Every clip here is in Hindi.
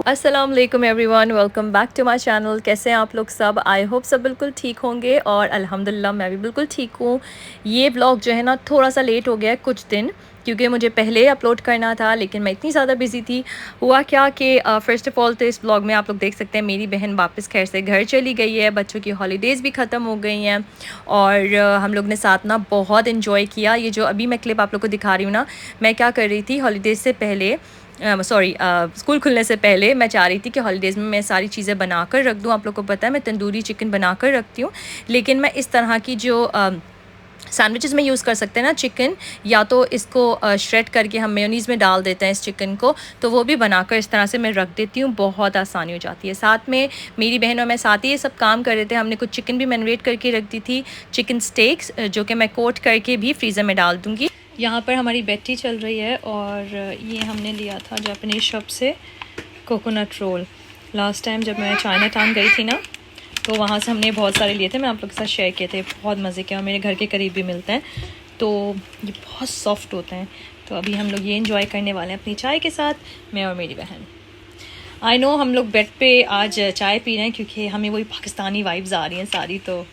अस्सलाम वालेकुम everyone, welcome back to my channel. कैसे हैं आप लोग सब? आई होप सब बिल्कुल ठीक होंगे और अल्हम्दुलिल्लाह मैं भी बिल्कुल ठीक हूँ। ये व्लॉग जो है ना थोड़ा सा लेट हो गया है कुछ दिन, क्योंकि मुझे पहले अपलोड करना था लेकिन मैं इतनी ज़्यादा बिज़ी थी। हुआ क्या कि फ़र्स्ट ऑफ़ ऑल तो इस व्लॉग में आप लोग देख सकते हैं मेरी बहन वापस खैर से घर चली गई है। बच्चों की हॉलीडेज़ भी ख़त्म हो गई हैं और हम लोग ने साथ ना बहुत इन्जॉय किया। ये जो अभी मैं क्लिप आप लोग को दिखा रही हूँ ना, मैं क्या कर रही थी हॉलीडेज़ से पहले, स्कूल खुलने से पहले मैं चाह रही थी कि हॉलीडेज़ में मैं सारी चीज़ें बनाकर रख दूँ। आप लोग को पता है मैं तंदूरी चिकन बनाकर रखती हूँ, लेकिन मैं इस तरह की जो सैंडविचेस में यूज़ कर सकते हैं ना चिकन, या तो इसको श्रेड करके हम मेयोनीज़ में डाल देते हैं इस चिकन को, तो वो भी बनाकर इस तरह से मैं रख देती हूँ। बहुत आसानी हो जाती है। साथ में मेरी बहन और मैं साथ ही ये सब काम कर रहे थे। हमने कुछ चिकन भी मैरिनेट करके रख दी थी, चिकन स्टेक्स, जो कि मैं कोट करके भी फ्रीज़र में डाल दूँगी। यहाँ पर हमारी बैठी चल रही है और ये हमने लिया था जापानीज़ शॉप से कोकोनट रोल। लास्ट टाइम जब मैं चाइना टाउन गई थी ना, तो वहाँ से हमने बहुत सारे लिए थे, मैं आप लोग के साथ शेयर किए थे। बहुत मज़े के और मेरे घर के करीब भी मिलते हैं, तो ये बहुत सॉफ्ट होते हैं। तो अभी हम लोग ये एंजॉय करने वाले हैं अपनी चाय के साथ, मैं और मेरी बहन। आई नो हम लोग बेड पे आज चाय पी रहे हैं क्योंकि हमें वही पाकिस्तानी वाइब्स आ रही हैं सारी। तो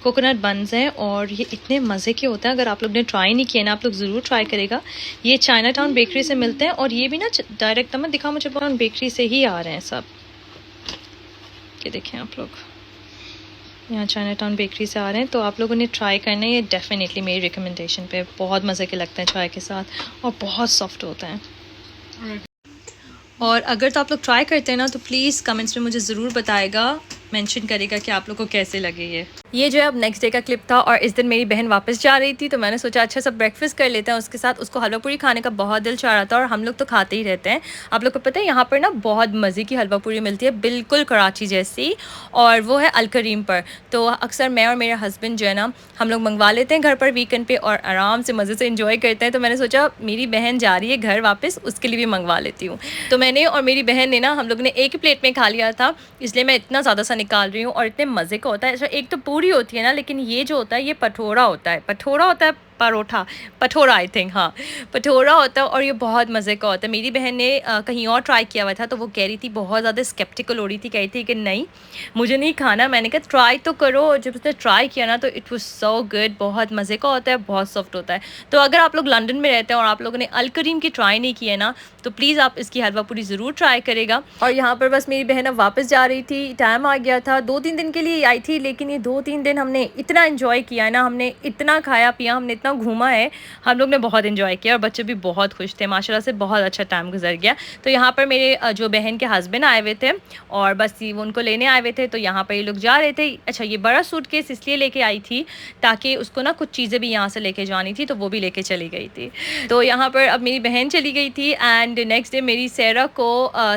कोकोनट बन्स हैं और ये इतने मज़े के होते हैं। अगर आप लोग ने ट्राई नहीं किए ना, आप लोग ज़रूर ट्राई करेगा। ये चाइना टाउन बेकरी से मिलते हैं और ये भी ना डायरेक्ट मैं दिखा मुझे बेकरी से ही आ रहे हैं सब। ये देखें आप लोग, यहाँ चाइना टाउन बेकरी से आ रहे हैं, तो आप लोगों ने ट्राई करना है। ये डेफिनेटली मेरी रिकमेंडेशन पे। बहुत मज़े के लगते हैं चाय के साथ और बहुत सॉफ्ट होते हैं। और अगर तो आप लोग ट्राई करते हैं ना, तो प्लीज़ कमेंट्स में मुझे ज़रूर बताएगा, मेंशन करेगा कि आप लोग को कैसे लगे। ये जो है अब नेक्स्ट डे का क्लिप था और इस दिन मेरी बहन वापस जा रही थी, तो मैंने सोचा अच्छा सब ब्रेकफास्ट कर लेते हैं उसके साथ। उसको हलवा पूरी खाने का बहुत दिल चाह रहा था और हम लोग तो खाते ही रहते हैं। आप लोग को पता है यहाँ पर ना बहुत मज़े की हलवा पूरी मिलती है, बिल्कुल कराची जैसी, और वो है अल करीम पर। तो अक्सर मैं और मेरे हस्बैंड जो है ना, हम लोग मंगवा लेते हैं घर पर वीकेंड पे और आराम से मज़े से इंजॉय करते हैं। तो मैंने सोचा मेरी बहन जा रही है घर वापस, उसके लिए भी मंगवा लेती हूँ। तो मैंने और मेरी बहन ने ना, हम लोग ने एक ही प्लेट में खा लिया था, इसलिए मैं इतना ज़्यादा सा निकाल रही हूँ। और इतने मज़े का होता है। अच्छा, एक तो पूरी होती है ना, लेकिन ये जो होता है ये पठोरा होता है, परोठा, पठोरा आई थिंक, हाँ पठोरा होता है और ये बहुत मज़े का होता है। मेरी बहन ने कहीं और ट्राई किया हुआ था, तो वो कह रही थी, बहुत ज़्यादा स्केप्टिकल हो रही थी, कह रही थी कि नहीं मुझे नहीं खाना। मैंने कहा ट्राई तो करो, और जब उसने ट्राई किया ना तो इट वाज सो गुड। बहुत मज़े का होता है, बहुत सॉफ्ट होता है। तो अगर आप लोग लंदन में रहते हैं और आप लोगों ने अल करीम की ट्राई नहीं की है ना, तो प्लीज़ आप इसकी हलवा पूरी ज़रूर ट्राई करेगा। और यहाँ पर बस मेरी बहन अब वापस जा रही थी, टाइम आ गया था। 2-3 दिन के लिए आई थी, लेकिन ये 2-3 दिन हमने इतना इन्जॉय किया है ना, हमने इतना खाया पिया, हमने इतना घूमा है, हम लोग ने बहुत इन्जॉय किया और बच्चे भी बहुत खुश थे। माशाल्लाह से बहुत अच्छा टाइम गुजर गया। तो यहाँ पर मेरे जो बहन के हस्बैंड आए हुए थे और बस वो उनको लेने आए हुए थे, तो यहाँ पर ये लोग जा रहे थे। अच्छा, ये बड़ा सूटकेस इसलिए लेके आई थी ताकि उसको ना कुछ चीज़ें भी यहाँ से लेके जानी थी, तो वो भी लेके चली गई थी। तो यहाँ पर अब मेरी बहन चली गई थी एंड नेक्स्ट डे मेरी सैरा को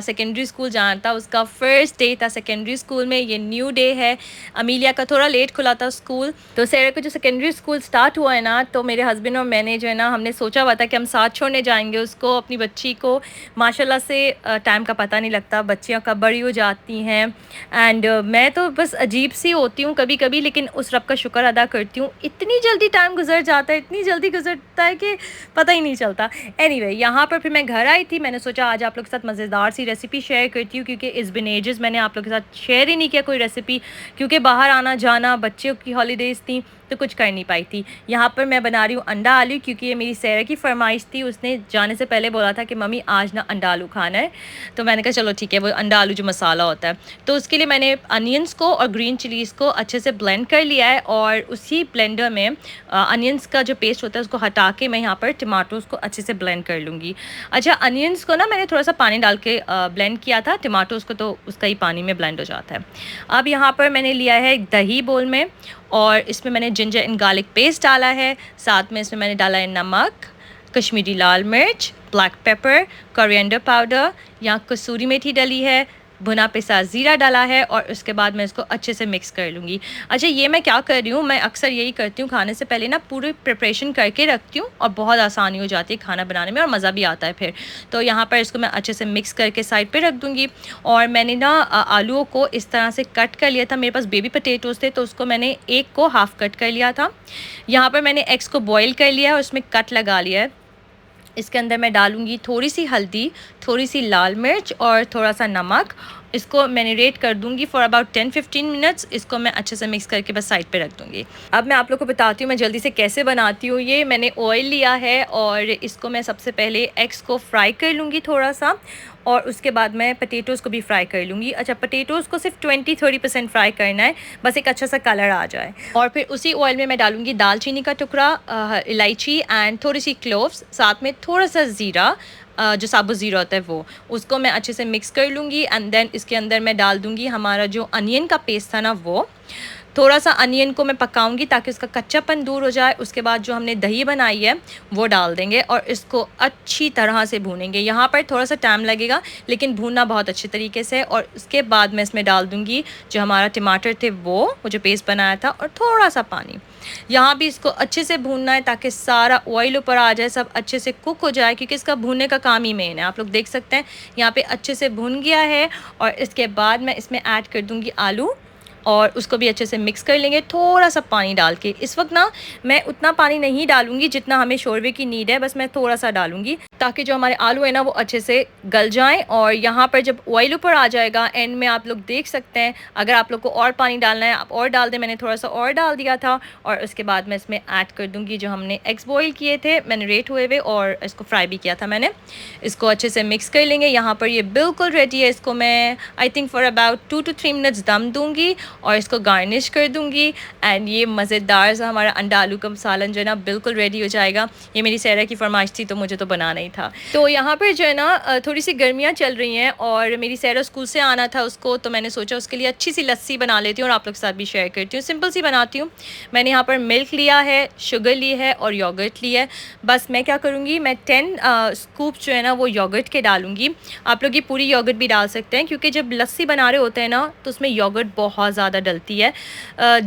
सेकेंडरी स्कूल जाना था। उसका फर्स्ट डे था सेकेंडरी स्कूल में। ये न्यू डे है। अमीलिया का थोड़ा लेट खुला था स्कूल, तो सैरा को जो सेकेंडरी स्कूल स्टार्ट हुआ है ना, तो मेरे हस्बैंड और मैंने जो है ना, हमने सोचा हुआ था कि हम साथ छोड़ने जाएंगे उसको, अपनी बच्ची को। माशाल्लाह से टाइम का पता नहीं लगता, बच्चियाँ कब बड़ी हो जाती हैं। एंड मैं तो बस अजीब सी होती हूँ कभी कभी, लेकिन उस रब का शुक्र अदा करती हूँ, इतनी जल्दी टाइम गुजर जाता है, इतनी जल्दी गुजरता है कि पता ही नहीं चलता। एनीवे, यहाँ पर फिर मैं घर आई थी। मैंने सोचा आज आप लोग के साथ मज़ेदार सी रेसिपी शेयर करती हूँ, क्योंकि इस बिन एजेस मैंने आप लोग के साथ शेयर ही नहीं किया कोई रेसिपी, क्योंकि बाहर आना जाना, बच्चों की हॉलीडेज़ थी, तो कुछ कर नहीं पाई थी। यहाँ पर मैं बना रही हूँ अंडा आलू, क्योंकि ये मेरी सैरा की फरमाइश थी। उसने जाने से पहले बोला था कि मम्मी आज ना अंडा आलू खाना है, तो मैंने कहा चलो ठीक है, वो अंडा आलू जो मसाला होता है। तो उसके लिए मैंने अनियंस को और ग्रीन चिलीज़ को अच्छे से ब्लेंड कर लिया है और उसी ब्लेंडर में अनियंस का जो पेस्ट होता है उसको हटा के मैं यहाँ पर टमाटोज़ को अच्छे से ब्लेंड कर लूँगी। अच्छा, अनियंस को ना मैंने थोड़ा सा पानी डाल के ब्लेंड किया था, टमाटोज़ को तो उसका ही पानी में ब्लेंड हो जाता है। अब यहाँ पर मैंने लिया है दही बोल में और इसमें मैंने जिंजर एंड गार्लिक पेस्ट डाला है। साथ में इसमें मैंने डाला है नमक, कश्मीरी लाल मिर्च, ब्लैक पेपर, कोरिएंडर पाउडर, यहाँ कसूरी मेथी डली है, भुना पिसा ज़ीरा डाला है और उसके बाद मैं इसको अच्छे से मिक्स कर लूँगी। अच्छा, ये मैं क्या कर रही हूँ, मैं अक्सर यही करती हूँ, खाने से पहले ना पूरी प्रिपरेशन करके रखती हूँ और बहुत आसानी हो जाती है खाना बनाने में और मज़ा भी आता है फिर। तो यहाँ पर इसको मैं अच्छे से मिक्स करके साइड पे रख दूँगी। और मैंने ना आलूओं को इस तरह से कट कर लिया था। मेरे पास बेबी पटेटोज़ थे, तो उसको मैंने एक को हाफ़ कट कर लिया था। यहाँ पर मैंने एग्स को बॉयल कर लिया है और उसमें कट लगा लिया है। इसके अंदर मैं डालूँगी थोड़ी सी हल्दी, थोड़ी सी लाल मिर्च और थोड़ा सा नमक। इसको मैरिनेट कर दूँगी फॉर अबाउट 10-15 मिनट्स। इसको मैं अच्छे से मिक्स करके बस साइड पे रख दूँगी। अब मैं आप लोग को बताती हूँ मैं जल्दी से कैसे बनाती हूँ ये। मैंने ऑयल लिया है और इसको मैं सबसे पहले एग्स को फ्राई कर लूँगी थोड़ा सा, और उसके बाद मैं पटेटोज़ को भी फ्राई कर लूँगी। अच्छा, पटेटोज़ को सिर्फ 20-30% फ्राई करना है, बस एक अच्छा सा कलर आ जाए। और फिर उसी ऑयल में मैं डालूँगी दालचीनी का टुकड़ा, इलायची एंड थोड़ी सी क्लोव्स, साथ में थोड़ा सा ज़ीरा, जो साबुत ज़ीरा होता है वो, उसको मैं अच्छे से मिक्स कर लूँगी। एंड देन इसके अंदर मैं डाल दूँगी हमारा जो अनियन का पेस्ट था ना, वो थोड़ा सा अनियन को मैं पकाऊंगी ताकि उसका कच्चापन दूर हो जाए। उसके बाद जो हमने दही बनाई है वो डाल देंगे और इसको अच्छी तरह से भूनेंगे। यहाँ पर थोड़ा सा टाइम लगेगा लेकिन भूनना बहुत अच्छे तरीके से। और उसके बाद मैं इसमें डाल दूँगी जो हमारा टमाटर थे वो जो पेस्ट बनाया था, और थोड़ा सा पानी। यहाँ भी इसको अच्छे से भूनना है ताकि सारा ऑयल ऊपर आ जाए, सब अच्छे से कुक हो जाए, क्योंकि इसका भूनने का काम ही मेन है। आप लोग देख सकते हैं यहाँ पे अच्छे से भून गया है। और इसके बाद मैं इसमें ऐड कर दूँगी आलू और उसको भी अच्छे से मिक्स कर लेंगे थोड़ा सा पानी डाल के। इस वक्त ना मैं उतना पानी नहीं डालूंगी जितना हमें शोरबे की नीड है, बस मैं थोड़ा सा डालूंगी ताकि जो हमारे आलू है ना वो अच्छे से गल जाएं। और यहाँ पर जब ऑयल ऊपर आ जाएगा एंड में आप लोग देख सकते हैं, अगर आप लोग को और पानी डालना है आप और डाल दें, मैंने थोड़ा सा और डाल दिया था। और उसके बाद मैं इसमें ऐड कर दूँगी जो हमने एग्स बॉयल किए थे मैरिनेट हुए हुए, और इसको फ्राई भी किया था मैंने। इसको अच्छे से मिक्स कर लेंगे। यहाँ पर ये बिल्कुल रेडी है। इसको मैं I think for about 2 to 3 minutes दम दूँगी और इसको गार्निश कर दूँगी। एंड ये मज़ेदार सा हमारा अंडा आलू का सालन जो है ना बिल्कुल रेडी हो जाएगा। ये मेरी सहरा की फरमाइश थी तो मुझे तो बनाना ही था। तो यहाँ पर जो है ना थोड़ी सी गर्मियाँ चल रही हैं और मेरी सहरा स्कूल से आना था उसको, तो मैंने सोचा उसके लिए अच्छी सी लस्सी बना लेती हूँ और आप लोग के साथ भी शेयर करती हूँ। सिंपल सी बनाती हूँ। मैंने यहाँ पर मिल्क लिया है, शुगर ली है और योगर्ट ली है। बस मैं क्या करूँगी, मैं 10 स्कूप जो है ना वो योगर्ट के डालूँगी। आप लोग ये पूरी योगर्ट भी डाल सकते हैं क्योंकि जब लस्सी बना रहे होते हैं ना तो उसमें योगर्ट बहुत ज़्यादा डलती है।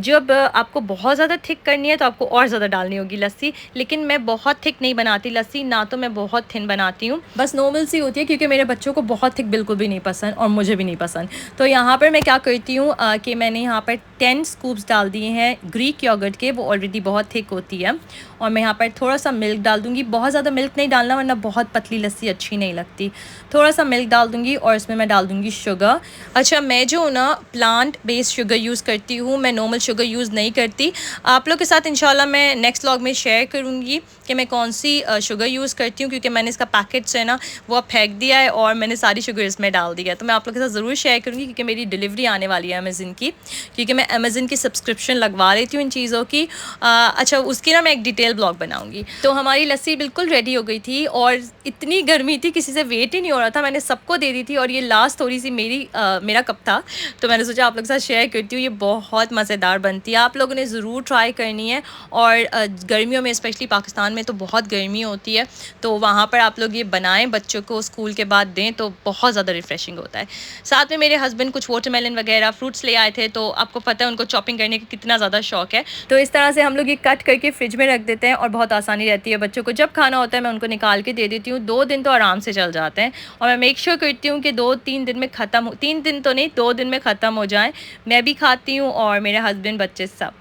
जब आपको बहुत ज़्यादा थिक करनी है तो आपको और ज़्यादा डालनी होगी लस्सी, लेकिन मैं बहुत थिक नहीं बनाती लस्सी, ना तो मैं बहुत थिन बनाती हूँ, बस नॉर्मल सी होती है क्योंकि मेरे बच्चों को बहुत थिक बिल्कुल भी नहीं पसंद और मुझे भी नहीं पसंद। तो यहाँ पर मैं क्या करती हूँ कि मैंने यहाँ पर 10 स्कूप्स डाल दिए हैं ग्रीक योगर्ट के, वो ऑलरेडी बहुत थिक होती है। और मैं यहाँ पर थोड़ा सा मिल्क डाल दूँगी, बहुत ज़्यादा मिल्क नहीं डालना वरना बहुत पतली लस्सी अच्छी नहीं लगती। थोड़ा सा मिल्क डाल दूँगी और इसमें मैं डाल दूँगी शुगर। अच्छा, मैं जो ना प्लांट बेस्ड शुगर यूज़ करती हूँ, मैं नॉर्मल शुगर यूज़ नहीं करती। आप लोग के साथ इंशाल्लाह मैं नेक्स्ट व्लॉग में शेयर करूँगी कि मैं कौन सी शुगर यूज़ करती हूँ, क्योंकि मैंने इसका पैकेट जो है ना वो अब फेंक दिया है और मैंने सारी शुगर इसमें डाल दिया है। तो मैं आप लोग के साथ ज़रूर शेयर करूँगी क्योंकि मेरी डिलीवरी आने वाली है अमेज़न की, क्योंकि मैं अमेज़न की सब्सक्रिप्शन लगवा लेती हूँ इन चीज़ों की। अच्छा, उसकी ना मैं एक डिटेल ब्लॉग बनाऊँगी। तो हमारी लस्सी बिल्कुल रेडी हो गई थी और इतनी गर्मी थी किसी से वेट ही नहीं हो रहा था, मैंने सबको दे दी थी और ये लास्ट थोड़ी सी मेरा कप था तो मैंने सोचा आप लोग के साथ शेयर करती हूँ। ये बहुत मज़ेदार बनती है, आप लोगों ने ज़रूर ट्राई करनी है। और गर्मियों में स्पेशली पाकिस्तान में तो बहुत गर्मी होती है, तो वहाँ पर आप लोग ये बनाएं, बच्चों को स्कूल के बाद दें तो बहुत ज़्यादा रिफ़्रेशिंग होता है। साथ में मेरे हस्बैंड कुछ वाटरमेलन वगैरह फ्रूट्स ले आए थे, तो आपको पता है उनको चॉपिंग करने का कितना ज़्यादा शौक है, तो इस तरह से हम लोग ये कट करके फ्रिज में रख देते हैं और बहुत आसानी रहती है। बच्चों को जब खाना होता है मैं उनको निकाल के दे देती हूँ, 2 दिन तो आराम से चल जाते हैं। और मैं मेक श्योर करती हूँ कि 2-3 दिन में ख़त्म हो, 3 दिन तो नहीं 2 दिन में ख़त्म हो जाए। मैं भी खाती हूँ और मेरे हस्बैंड बच्चे सब।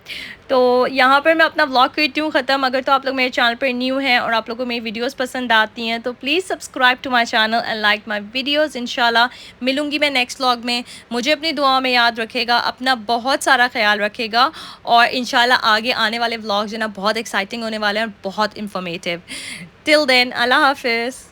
तो यहाँ पर मैं अपना व्लॉग करती हूँ ख़त्म। अगर तो आप लोग मेरे चैनल पर न्यू हैं और आप लोगों को मेरी वीडियोस पसंद आती हैं तो please subscribe to my channel and like my videos. इंशाल्लाह मिलूँगी मैं नेक्स्ट व्लॉग में। मुझे अपनी दुआओं में याद रखेगा, अपना बहुत सारा ख्याल रखेगा और इंशाल्लाह आगे आने वाले व्लॉग जो है ना बहुत एक्साइटिंग होने वाले हैं और बहुत इंफॉर्मेटिव। टिल देन, अल्लाह हाफिज़।